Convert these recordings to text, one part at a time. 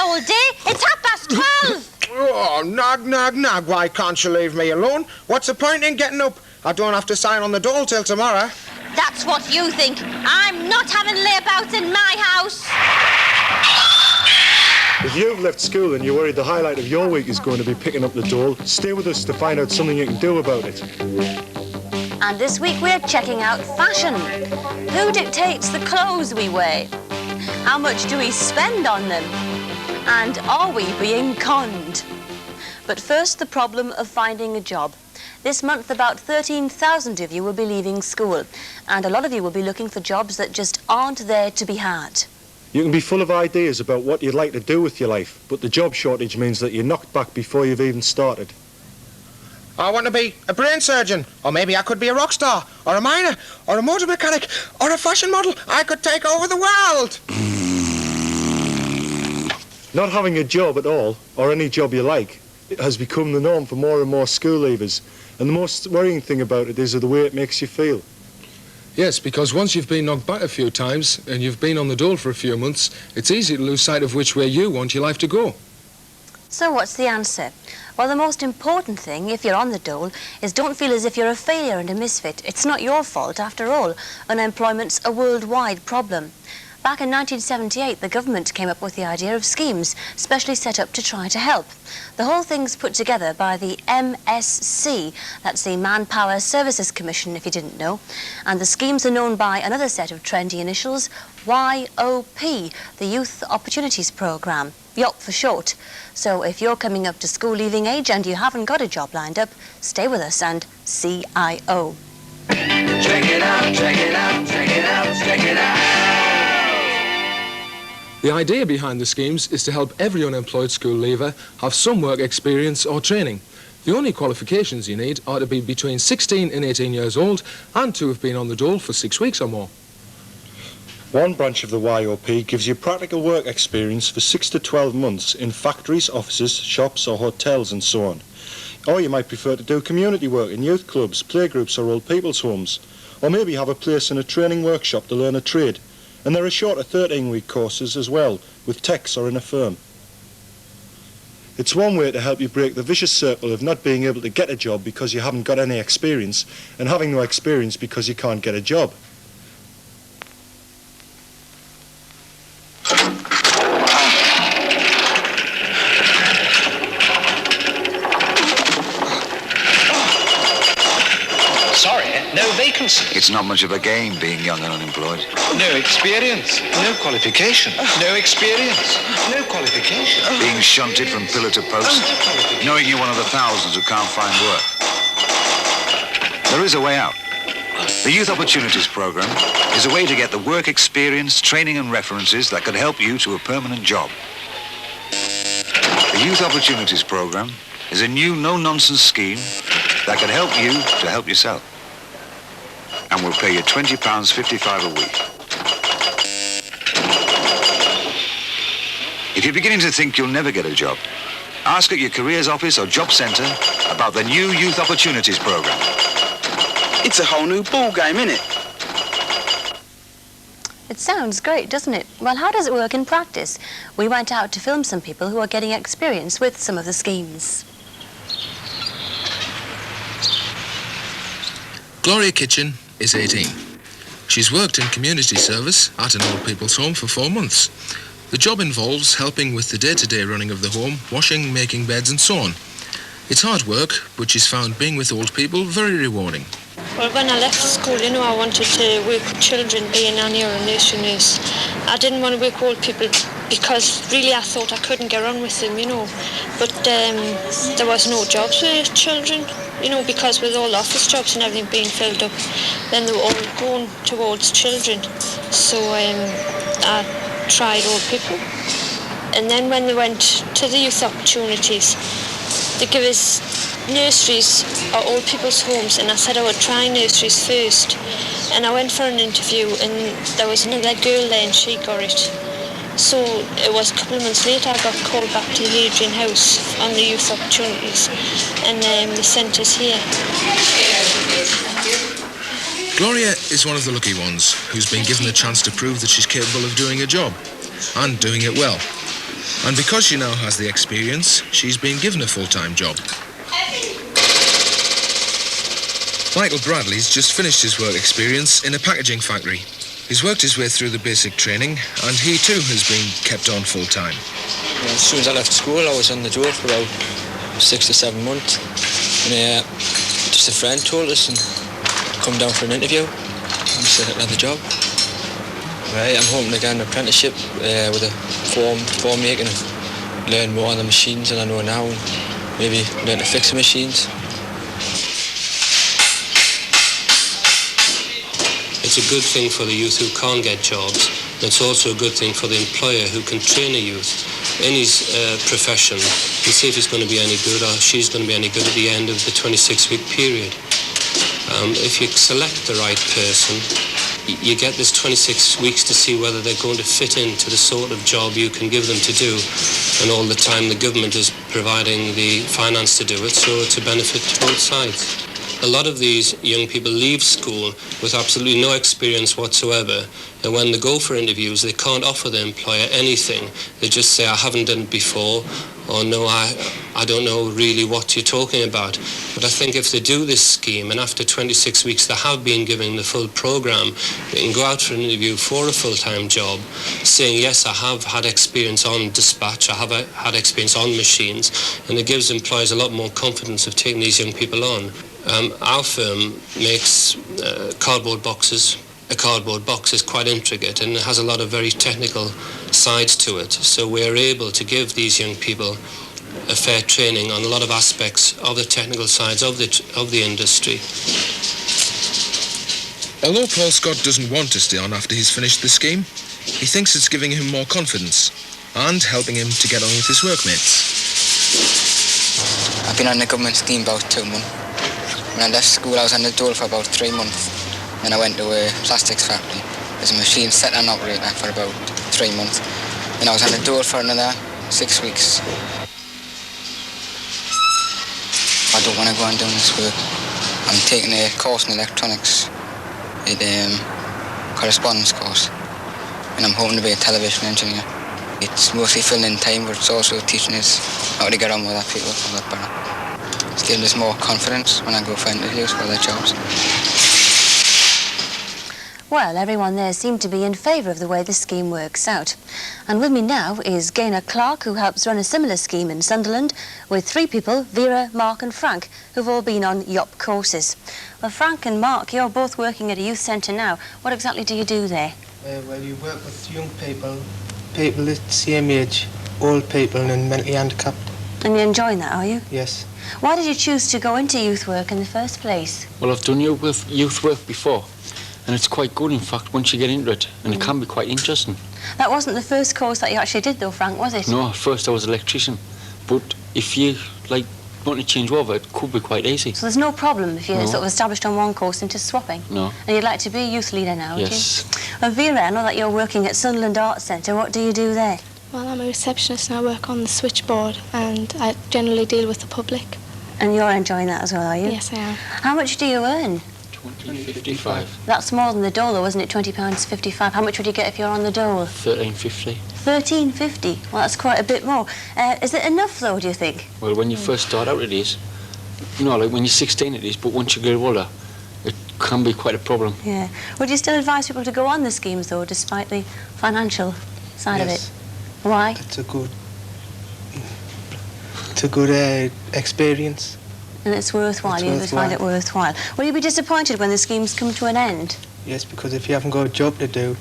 all day. It's 12:30. Oh, nag. Why can't you leave me alone? What's the point in getting up? I don't have to sign on the dole till tomorrow. That's what you think. I'm not having layabouts in my house. If you've left school and you're worried the highlight of your week is going to be picking up the dole, stay with us to find out something you can do about it. And this week we're checking out fashion. Who dictates the clothes we wear? How much do we spend on them? And are we being conned? But first, the problem of finding a job. This month, about 13,000 of you will be leaving school, and a lot of you will be looking for jobs that just aren't there to be had. You can be full of ideas about what you'd like to do with your life, but the job shortage means that you're knocked back before you've even started. I want to be a brain surgeon, or maybe I could be a rock star, or a miner, or a motor mechanic, or a fashion model. I could take over the world. Not having a job at all, or any job you like, it has become the norm for more and more school leavers. And the most worrying thing about it is the way it makes you feel. Yes, because once you've been knocked back a few times and you've been on the dole for a few months, it's easy to lose sight of which way you want your life to go. So what's the answer? Well, the most important thing, if you're on the dole, is don't feel as if you're a failure and a misfit. It's not your fault, after all. Unemployment's a worldwide problem. Back in 1978, the government came up with the idea of schemes, specially set up to try to help. The whole thing's put together by the MSC, that's the Manpower Services Commission, if you didn't know. And the schemes are known by another set of trendy initials, YOP, the Youth Opportunities Programme, YOP for short. So if you're coming up to school leaving age and you haven't got a job lined up, stay with us and CIO. Check it out, check it out, check it out, check it out. The idea behind the schemes is to help every unemployed school leaver have some work experience or training. The only qualifications you need are to be between 16 and 18 years old and to have been on the dole for 6 weeks or more. One branch of the YOP gives you practical work experience for 6 to 12 months in factories, offices, shops or hotels and so on. Or you might prefer to do community work in youth clubs, playgroups or old people's homes. Or maybe have a place in a training workshop to learn a trade. And there are shorter 13-week courses as well, with techs or in a firm. It's one way to help you break the vicious circle of not being able to get a job because you haven't got any experience, and having no experience because you can't get a job. It's not much of a game being young and unemployed. No experience, no qualification. No experience, no qualification. Being shunted from pillar to post, knowing you're one of the thousands who can't find work. There is a way out. The Youth Opportunities Programme is a way to get the work experience, training and references that could help you to a permanent job. The Youth Opportunities Programme is a new no-nonsense scheme that can help you to help yourself. And we'll pay you £20.55 a week. If you're beginning to think you'll never get a job, ask at your careers office or job centre about the new Youth Opportunities Programme. It's a whole new ball game, isn't it? It sounds great, doesn't it? Well, how does it work in practice? We went out to film some people who are getting experience with some of the schemes. Gloria Kitchen is 18. She's worked in community service at an old people's home for 4 months. The job involves helping with the day-to-day running of the home, washing, making beds and so on. It's hard work, but she's found being with old people very rewarding. Well, when I left school, I wanted to work with children, be a nanny or a nursery nurse. I didn't want to work with old people because really I thought I couldn't get on with them, But there was no jobs for children, because with all office jobs and everything being filled up, then they were all going towards children. So I tried old people. And then when they went to the youth opportunities, they give us nurseries or old people's homes, and I said I would try nurseries first. And I went for an interview, and there was another girl there and she got it. So it was a couple of months later I got called back to the Adrian House on the youth opportunities, and they sent us here. Gloria is one of the lucky ones who's been given the chance to prove that she's capable of doing a job, and doing it well. And because she now has the experience, she's been given a full-time job. Michael Bradley's just finished his work experience in a packaging factory. He's worked his way through the basic training, and he too has been kept on full-time. As soon as I left school, I was on the job for about 6 to 7 months. And just a friend told us and come down for an interview. And said I'd have a job. Right, I'm hoping to get an apprenticeship with a form making and learn more on the machines than I know now, and maybe learn to fix the machines. It's a good thing for the youth who can't get jobs. It's also a good thing for the employer who can train a youth in his profession and see if he's going to be any good or she's going to be any good at the end of the 26-week period. If you select the right person, you get this 26 weeks to see whether they're going to fit into the sort of job you can give them to do, and all the time the government is providing the finance to do it, so it's a benefit to both sides. A lot of these young people leave school with absolutely no experience whatsoever, and when they go for interviews, they can't offer the employer anything. They just say, I haven't done it before, or no, I don't know really what you're talking about. But I think if they do this scheme, and after 26 weeks they have been given the full program, they can go out for an interview for a full-time job, saying, yes, I have had experience on dispatch, I have had experience on machines, and it gives employers a lot more confidence of taking these young people on. Our firm makes cardboard boxes. A cardboard box is quite intricate and it has a lot of very technical sides to it. So we're able to give these young people a fair training on a lot of aspects of the technical sides of the industry. Although Paul Scott doesn't want to stay on after he's finished the scheme, he thinks it's giving him more confidence and helping him to get on with his workmates. I've been on the government scheme about 2 months. When I left school, I was on the dole for about 3 months. Then I went to a plastics factory as a machine set and operator for about 3 months. Then I was on the dole for another 6 weeks. I don't want to go on doing this work. I'm taking a course in electronics, a correspondence course, and I'm hoping to be a television engineer. It's mostly filling in time, but it's also teaching us how to get on with our people a lot better. It's giving us more confidence when I go for interviews for their jobs. Well, everyone there seemed to be in favour of the way the scheme works out. And with me now is Gaynor Clark, who helps run a similar scheme in Sunderland, with 3 people, Vera, Mark and Frank, who've all been on YOP courses. Well, Frank and Mark, you're both working at a youth centre now. What exactly do you do there? Well, you work with young people the same age, old people and mentally handicapped. And you're enjoying that, are you? Yes. Why did you choose to go into youth work in the first place? Well, I've done youth work before, and it's quite good, in fact, once you get into it, and it can be quite interesting. That wasn't the first course that you actually did, though, Frank, was it? No, at first I was an electrician, but if you, want to change over, it could be quite easy. So there's no problem if you're sort of established on one course into swapping? No. And you'd like to be a youth leader now, would you? Yes. Well, Vera, I know that you're working at Sunderland Arts Centre. What do you do there? Well, I'm a receptionist and I work on the switchboard and I generally deal with the public. And you're enjoying that as well, are you? Yes, I am. How much do you earn? £20.55. That's more than the dole, though, wasn't it? £20.55. How much would you get if you're on the dole? £13.50. £13.50? Well, that's quite a bit more. Is it enough, though, do you think? Well, when you first start out it is. When you're 16 it is, but once you get older, it can be quite a problem. Yeah. Would you still advise people to go on the schemes, though, despite the financial side of it? Why? It's a good experience. And it's worthwhile. You would find it worthwhile. Will you be disappointed when the schemes come to an end? Yes, because if you haven't got a job to do,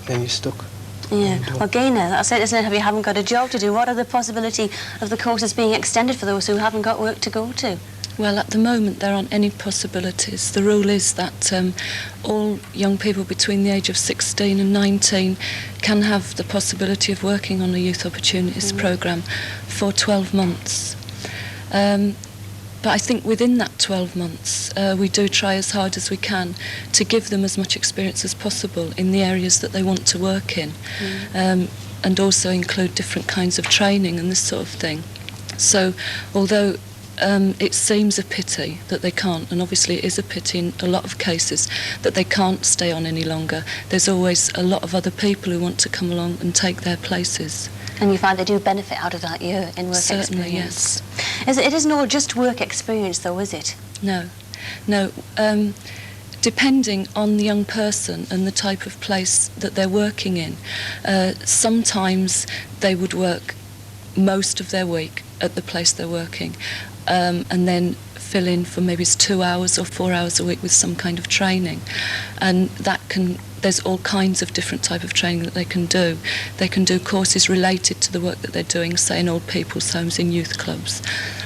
then you're stuck. Yeah. Well, Gaynor, that's it, isn't it? If you haven't got a job to do, what are the possibility of the courses being extended for those who haven't got work to go to? Well, at the moment, there aren't any possibilities. The rule is that all young people between the age of 16 and 19 can have the possibility of working on a Youth Opportunities programme for 12 months. But I think within that 12 months, we do try as hard as we can to give them as much experience as possible in the areas that they want to work in, and also include different kinds of training and this sort of thing. So, although it seems a pity that they can't, and obviously it is a pity in a lot of cases that they can't stay on any longer, there's always a lot of other people who want to come along and take their places. And you find they do benefit out of that year in work Certainly, experience? Yes. It isn't all just work experience, though, is it? No. Depending on the young person and the type of place that they're working in, sometimes they would work most of their week at the place they're working, and then fill in for maybe it's 2 hours or 4 hours a week with some kind of training. And there's all kinds of different type of training that they can do. They can do courses related to the work that they're doing, say in old people's homes, in youth clubs,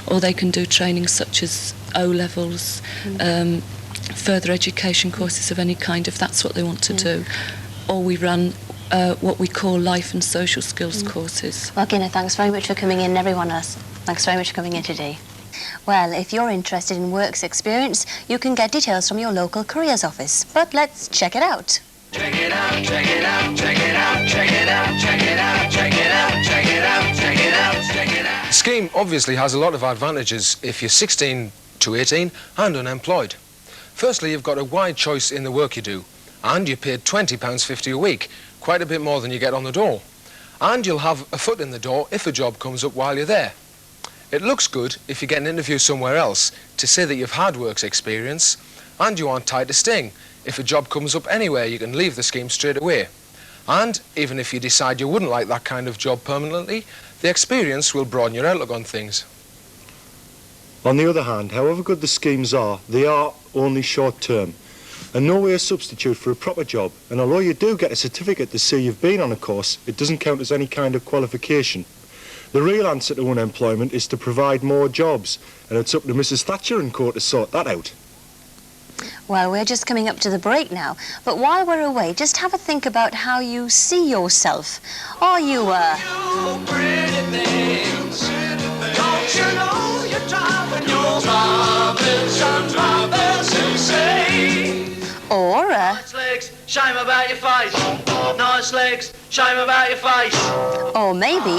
or they can do training such as O-levels, further education courses of any kind, if that's what they want to do. Or we run what we call life and social skills courses. Well, Gina, thanks very much for coming in, and everyone else. Thanks very much for coming in today. Well, if you're interested in works experience, you can get details from your local careers office. But let's check it out. Check it out, check it out, check it out, check it out, check it out, check it out, check it out, check it out, check it out. The scheme obviously has a lot of advantages if you're 16 to 18 and unemployed. Firstly, you've got a wide choice in the work you do, and you're paid £20.50 a week, quite a bit more than you get on the dole. And you'll have a foot in the door if a job comes up while you're there. It looks good if you get an interview somewhere else to say that you've had works experience, and you aren't tied to staying. If a job comes up anywhere, you can leave the scheme straight away. And even if you decide you wouldn't like that kind of job permanently, the experience will broaden your outlook on things. On the other hand, however good the schemes are, they are only short-term and no way a substitute for a proper job. And although you do get a certificate to say you've been on a course, it doesn't count as any kind of qualification. The real answer to unemployment is to provide more jobs, and it's up to Mrs. Thatcher and Co to sort that out. Well, we're just coming up to the break now, but while we're away, just have a think about how you see yourself. Are you, You pretty things. Don't you know you're driving your Robinson insane? Or, Nice legs, shame about your face. Nice legs, shame about your face. or maybe,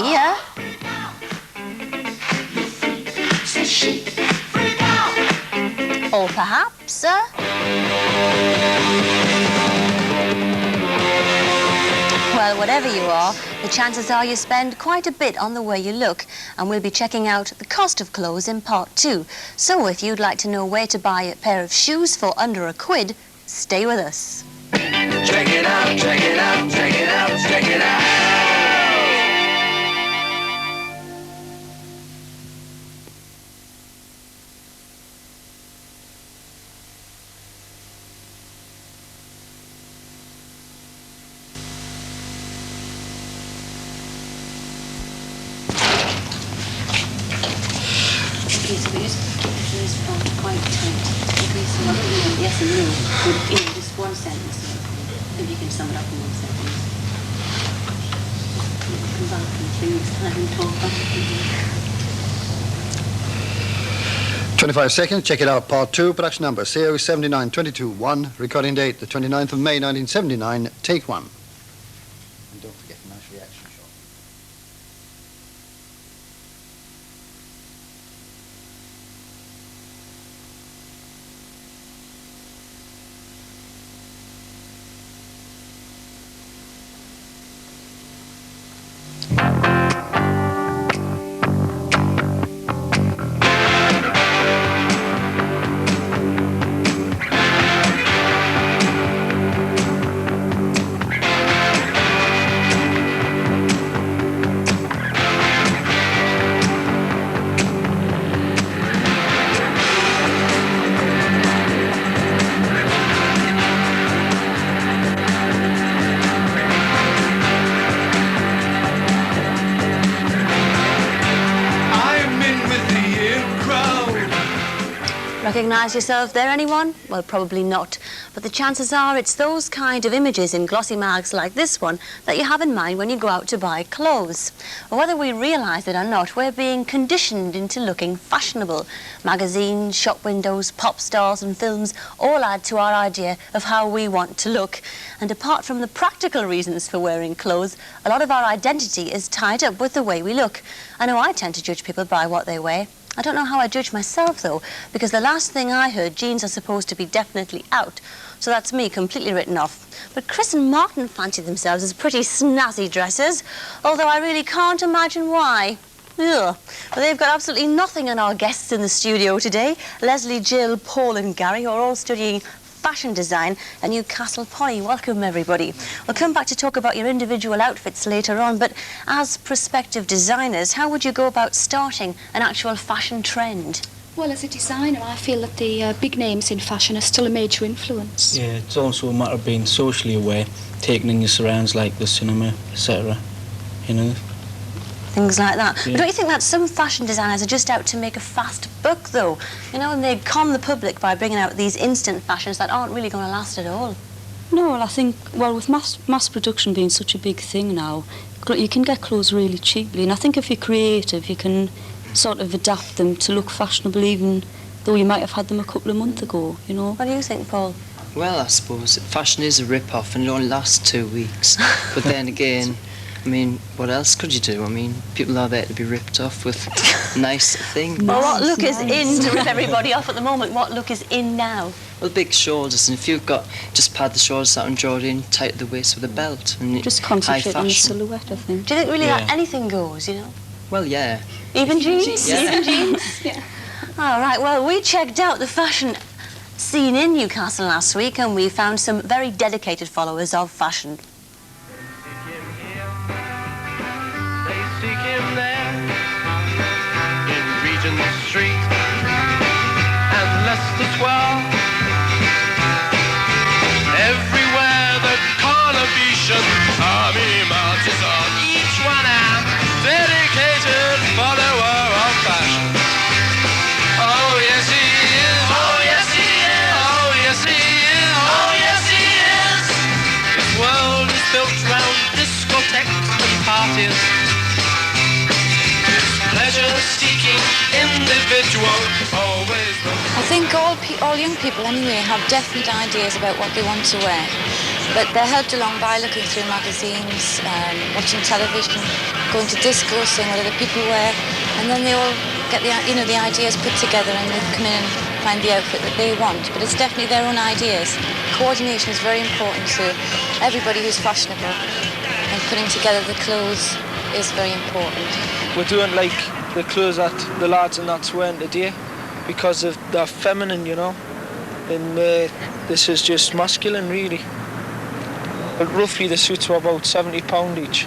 or perhaps, well, whatever you are, the chances are you spend quite a bit on the way you look, and we'll be checking out the cost of clothes in part 2. So if you'd like to know where to buy a pair of shoes for under £1, stay with us. Check it out, check it out, check it out, check it out. Okay, so we just quite tight. Okay, so yes and no, with just one sentence. If you can sum it up in one sentence. Come back in 3 weeks' time and talk about it. 25 seconds, check it out, part 2, production number CO 7922-1, recording date the 29th of May 1979, take 1. And don't forget a nice reaction shot. Recognise yourself there, anyone? Well, probably not. But the chances are it's those kind of images in glossy mags like this one that you have in mind when you go out to buy clothes. Or whether we realise it or not, we're being conditioned into looking fashionable. Magazines, shop windows, pop stars and films all add to our idea of how we want to look. And apart from the practical reasons for wearing clothes, a lot of our identity is tied up with the way we look. I know I tend to judge people by what they wear. I don't know how I judge myself, though, because the last thing I heard, jeans are supposed to be definitely out. So that's me completely written off. But Chris and Martin fancy themselves as pretty snazzy dressers, although I really can't imagine why. Ugh. But they've got absolutely nothing on our guests in the studio today. Leslie, Jill, Paul and Gary are all studying fashion design at Newcastle Poly. Welcome, everybody. We'll come back to talk about your individual outfits later on, but as prospective designers, how would you go about starting an actual fashion trend? Well, as a designer, I feel that the big names in fashion are still a major influence. Yeah, it's also a matter of being socially aware, taking in your surrounds like the cinema, etc. You know? Things like that. Yeah. But don't you think that some fashion designers are just out to make a fast buck, though? You know, and they con the public by bringing out these instant fashions that aren't really going to last at all. No, well, I think, well, with mass production being such a big thing now, you can get clothes really cheaply. And I think if you're creative, you can sort of adapt them to look fashionable, even though you might have had them a couple of months ago, you know. What do you think, Paul? Well, I suppose fashion is a rip-off and it only lasts 2 weeks. But then again, I mean, what else could you do? I mean, people are there to be ripped off with nice things. Well, what look is in to rip everybody off at the moment? What look is in now? Well, big shoulders, and if you've got, just pad the shoulders out and draw it in tight at the waist with a belt. And just high concentrate on the fashion. silhouette, I think. Do you think really that anything goes, you know? Well, yeah. Even jeans? Yeah. Even jeans? Yeah. All right, well, we checked out the fashion scene in Newcastle last week and we found some very dedicated followers of fashion. Seek him there in Regent Street and Leicester Square. Everywhere the Coalition army marches on, each one a dedicated follower of fashion. Oh yes he is. Oh yes he is. Oh yes he is. Oh yes he is. His world is built round discotheques and parties. Pleasure-seeking individual, always. I think all young people anyway have definite ideas about what they want to wear, but they're helped along by looking through magazines, watching television, going to disco, seeing what other people wear, and then they all get the ideas put together and they come in and find the outfit that they want. But it's definitely their own ideas. Coordination is very important to everybody who's fashionable, and putting together the clothes is very important. We're doing like the clothes that the lads and that's wearing today because they're feminine, you know, and this is just masculine really. But roughly the suits were about £70 each,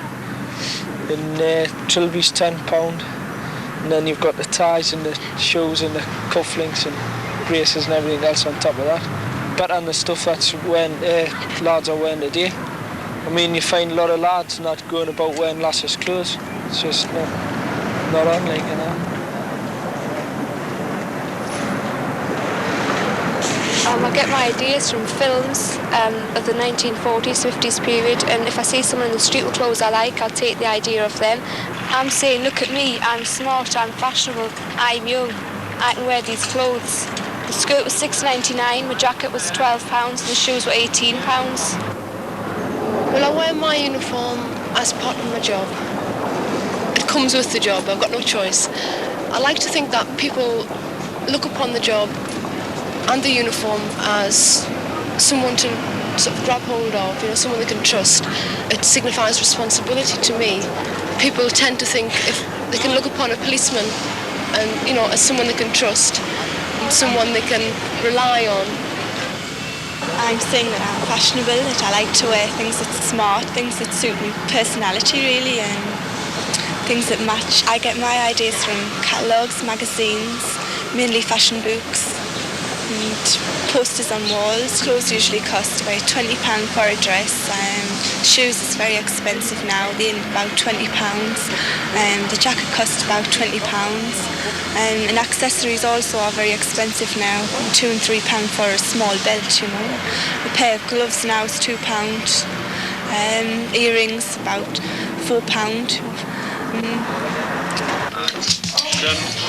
and Trilby's £10, and then you've got the ties and the shoes and the cufflinks and braces and everything else on top of that. But on the stuff that's wearing, lads are wearing today. I mean, you find a lot of lads not going about wearing lasses' clothes. It's just not on, like, you know. I get my ideas from films of the 1940s, 50s period, and if I see someone in the street with clothes I like, I'll take the idea of them. I'm saying, look at me, I'm smart, I'm fashionable, I'm young, I can wear these clothes. The skirt was £6.99, my jacket was £12, and the shoes were £18. Well, I wear my uniform as part of my job. It comes with the job, I've got no choice. I like to think that people look upon the job and the uniform as someone to sort of grab hold of, you know, someone they can trust. It signifies responsibility to me. People tend to think if they can look upon a policeman and, you know, as someone they can trust, and someone they can rely on. I'm saying that I'm fashionable, that I like to wear things that's smart, things that suit my personality really, and things that match. I get my ideas from catalogues, magazines, mainly fashion books, and posters on walls. Clothes usually cost about £20 for a dress. Shoes is very expensive now, they're about £20. The jacket costs about £20. And accessories also are very expensive now, £2 and £3 for a small belt, you know. A pair of gloves now is £2. Earrings about £4.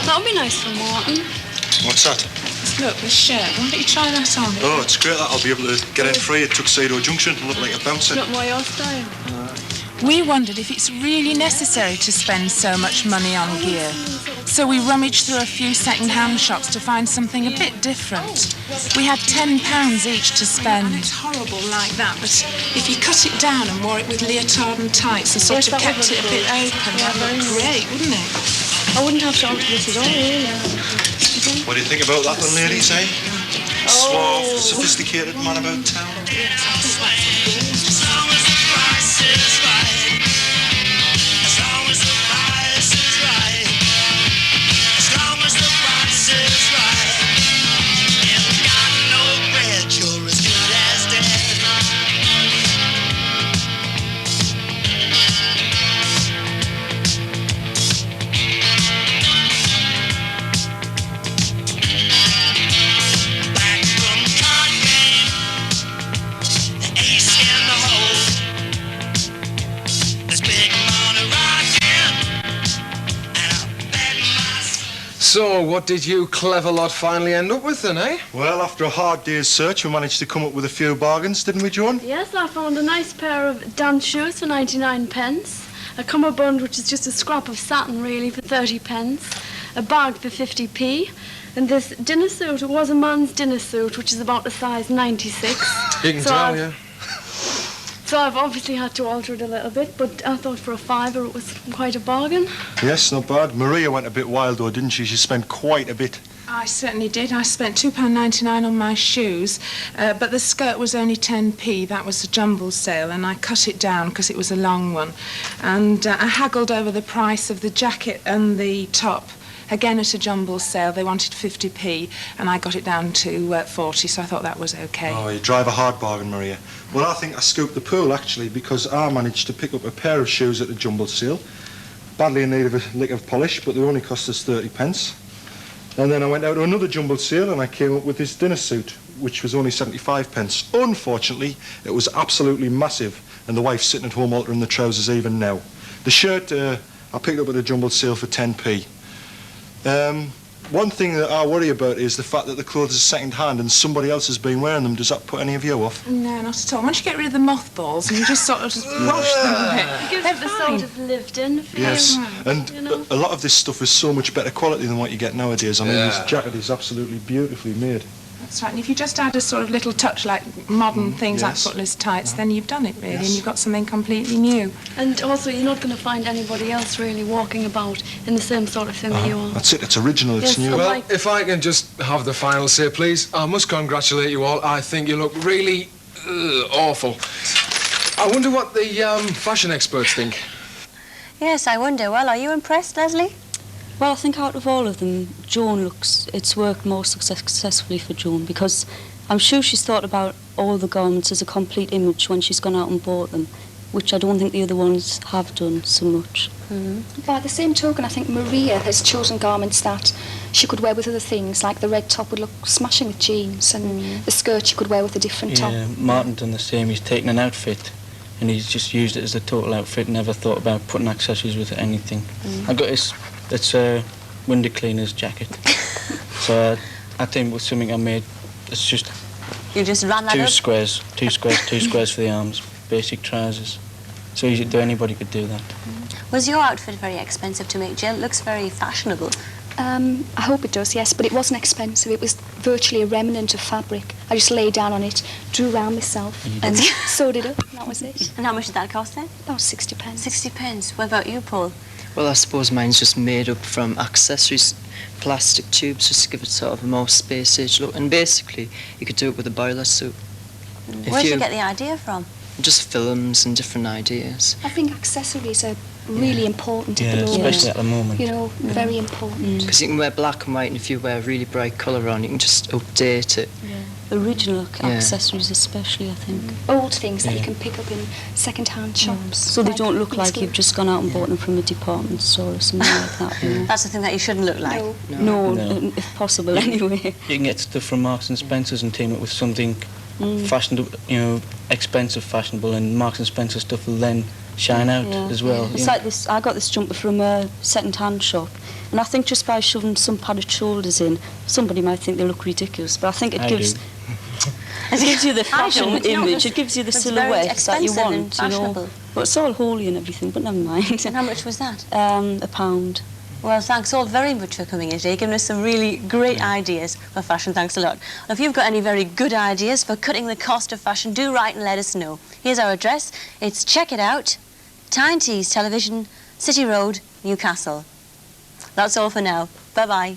That would be nice for Martin. What's that? Look, this shirt. Why don't you try that on? Oh, it's great that I'll be able to get in free at Tuxedo Junction and look like a bouncer. Not my old style. We wondered if it's really necessary to spend so much money on gear. So we rummaged through a few second-hand shops to find something a bit different. We had £10 each to spend. And it's horrible like that, but if you cut it down and wore it with leotard and tights and sort of kept it a bit open, that would look great, wouldn't it? I wouldn't have to alter this at all, really. What do you think about that one, ladies, eh? Suave, sophisticated man about town. So, what did you clever lot finally end up with then, eh? Well, after a hard day's search, we managed to come up with a few bargains, didn't we, Joan? Yes, I found a nice pair of dance shoes for 99p, a cummerbund, which is just a scrap of satin, really, for 30p, a bag for 50p, and this dinner suit. It was a man's dinner suit, which is about a size 96. You can tell, yeah. So I've obviously had to alter it a little bit, but I thought for a fiver it was quite a bargain. Yes, not bad. Maria went a bit wild, though, didn't she? She spent quite a bit. I certainly did. I spent £2.99 on my shoes, but the skirt was only 10p. That was a jumble sale, and I cut it down because it was a long one. And I haggled over the price of the jacket and the top. Again, at a jumble sale, they wanted 50p, and I got it down to 40, so I thought that was okay. Oh, you drive a hard bargain, Maria. Well, I think I scooped the pool, actually, because I managed to pick up a pair of shoes at the jumble sale. Badly in need of a lick of polish, but they only cost us 30p. And then I went out to another jumble sale, and I came up with this dinner suit, which was only 75p. Unfortunately, it was absolutely massive, and the wife's sitting at home altering the trousers even now. The shirt I picked up at the jumble sale for 10p. One thing that I worry about is the fact that the clothes are second-hand and somebody else has been wearing them. Does that put any of you off? No, not at all. Once you get rid of the mothballs and you just sort of just wash them a bit, It gives it the sort of lived-in feel. Yes, and a lot of this stuff is so much better quality than what you get nowadays. I mean, this jacket is absolutely beautifully made. That's right, and if you just add a sort of little touch like modern things like footless tights, then you've done it really, and you've got something completely new. And also, you're not going to find anybody else really walking about in the same sort of thing that you are. That's it, it's original, it's new. Well, if I can just have the final say, please, I must congratulate you all. I think you look really awful. I wonder what the fashion experts think. Yes, I wonder. Well, are you impressed, Leslie? Well, I think out of all of them, Joan it's worked more successfully for Joan, because I'm sure she's thought about all the garments as a complete image when she's gone out and bought them, which I don't think the other ones have done so much. By the same token, I think Maria has chosen garments that she could wear with other things, like the red top would look smashing with jeans, and the skirt she could wear with a different top. Yeah, Martin done the same. He's taken an outfit and he's just used it as a total outfit, never thought about putting accessories with anything. I got this, it's a window cleaner's jacket. So I think with something I made, it's just... You just ran that two up? squares for the arms, basic trousers. So anybody could do that. Was your outfit very expensive to make, Jill? It looks very fashionable. I hope it does, yes, but it wasn't expensive. It was virtually a remnant of fabric. I just lay down on it, drew round myself, and sewed it up, and that was it. And how much did that cost then? About 60p. 60p. What about you, Paul? Well, I suppose mine's just made up from accessories, plastic tubes, just to give it sort of a more space-age look. And basically, you could do it with a boiler suit. Where did you get the idea from? Just films and different ideas. I think accessories are really important at the moment. Especially at the moment. You know, very important. Because you can wear black and white, and if you wear a really bright colour on, you can just update it. Original accessories especially, I think. Old things that you can pick up in second-hand shops. So they don't look like you've just gone out and bought them from a department store or something like that. You know? That's the thing that you shouldn't look like. No, if possible anyway. You can get stuff from Marks and Spencer's and team it with something fashionable, expensive, fashionable, and Marks and Spencer stuff will then shine out as well. It's like this. I got this jumper from a second-hand shop, and I think just by shoving some padded shoulders in, somebody might think they look ridiculous, but I think it gives you the fashion image. It gives you the silhouette that you want, you know. But it's all holy and everything. But never mind. And how much was that? £1. Well, thanks all very much for coming in today, giving us some really great ideas for fashion. Thanks a lot. And if you've got any very good ideas for cutting the cost of fashion, do write and let us know. Here's our address. It's Check It Out, Tyne Tees Television, City Road, Newcastle. That's all for now. Bye-bye.